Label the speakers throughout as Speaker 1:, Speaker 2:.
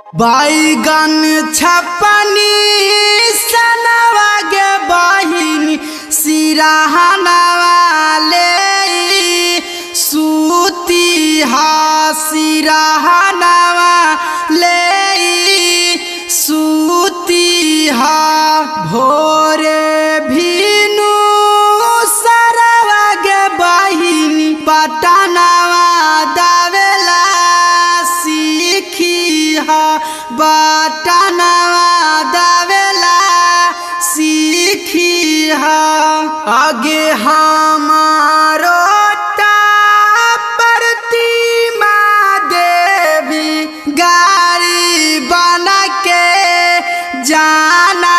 Speaker 1: बैगन छपनी सनवा गे बहिनी सिरहनवा ले सूती हा सिरहनवा ले सूती हा भोरे भीनु सरवा गे बहिनी पटनवा दावेला सीखी हा बटनवा दावेला सीखी हा आगे हमारो प्रतिमा देवी गाड़ी बना के जाना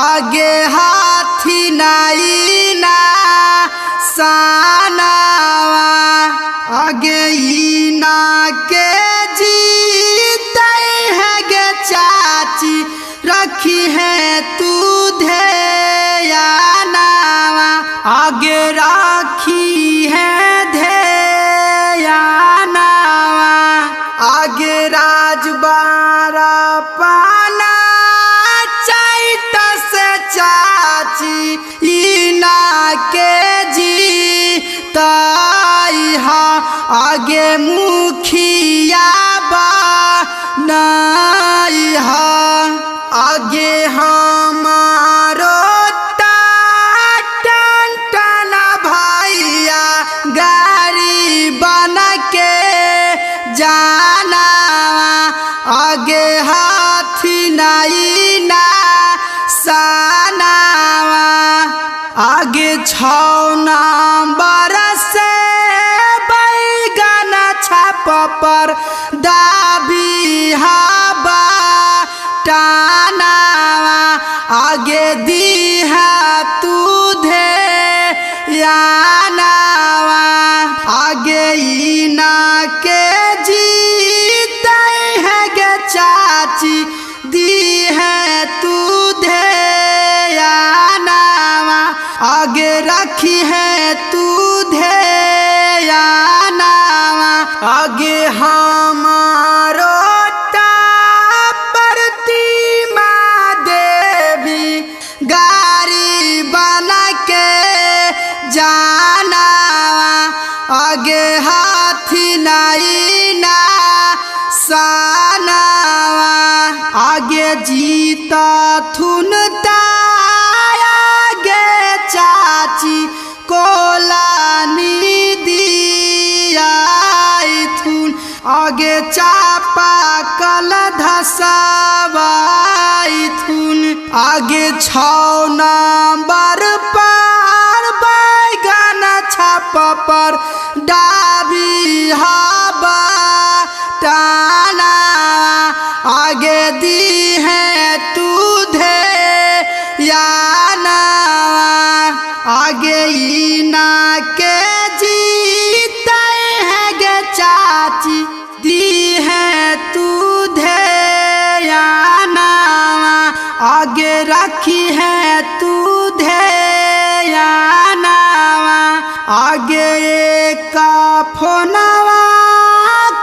Speaker 1: आगे हाथी नाई ना सानावा आगे इना के जीते है गे चाची रखी है तू ध्यानावा आगे राखी है ध्यानावा आगे राजबारा पाना चैत से चाची इना के जीता आगे मुखिया बनाई हा आगे हमारो टन भैया गाड़ी बना के जाना आगे हाथी नाई ना सानावा आगे 6 नंबर से पर दाबी हवा टानावा आगे दी है तू ध्यानावा आगे इना के जीते है गे चाची दी है तू ध्यानावा आगे रखी है तू ध्यानावा आगे हमारो प्रतिमा देवी गाड़ी बना के जाना आगे हाथी नाई ना सानावा आगे जीता थुनता आगे चाची कोलानी आगे चापा कल धसवाई थुन आगे 6 नंबर पर बैगन छप पर डाबी हवा टाना आगे दी है तू ध्यानावा आगे इना के जीते है गे चाची दी है तू ध्यानावा आगे रखी है तू ध्यानावा आगे एक फोनवा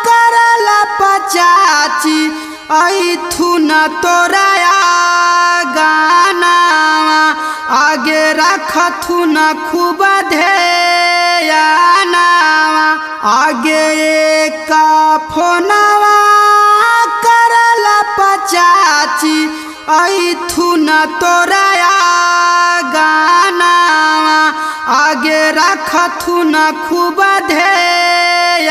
Speaker 1: करला पचाची ऐथु न तोराया गानावा आगे रखथु न खूब ध्यानावा आगे एक फोनवा करला पचाची ऐथु न तोराया गानावा आगे रखथु न खूब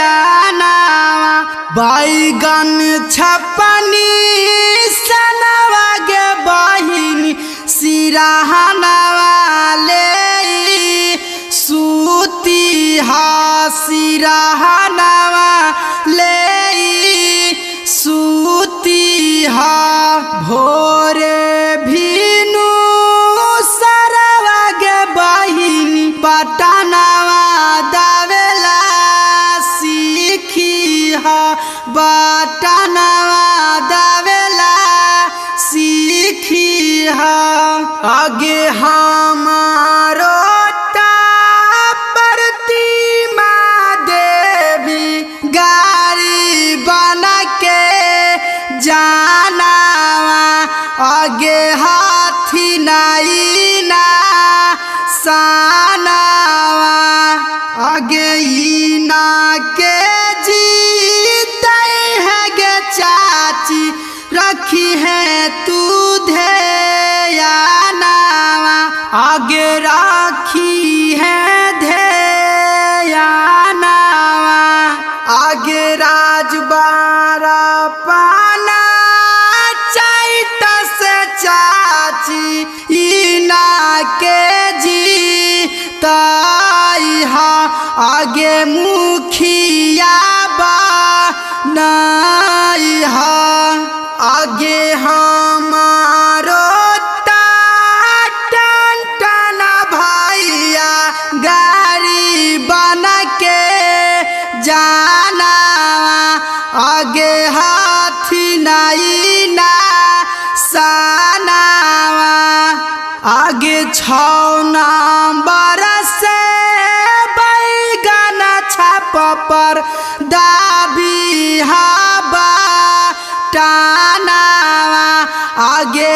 Speaker 1: ध्यानावा बैगन छपनी सनवा गे बहिनी सिरहनवा ले सूती हा सिरहनवा ले सूती हा भोरे भीनु सरवा गे बहिनी पटनवा दावेला सीखी हा बटनवा दावेला सीखी हा आगे हमारो प्रतिमा देवी गाड़ी बना के जानावा आगे हाथी नाई ना सानावा आगे इना के जीते है गे चाची रखी है तू ध्यानावा आगे राखी है ध्यानावा आगे राजबारा पाना चैत से चाची इना के जीताई हा आगे मुखिया बनाई हा आगे हमारो टन भैया गाड़ी बना के जाना आगे हाथी नाई ना सानावा आगे 6 नंबर से बैगन छाप पर दाबी हवा टानावा आगे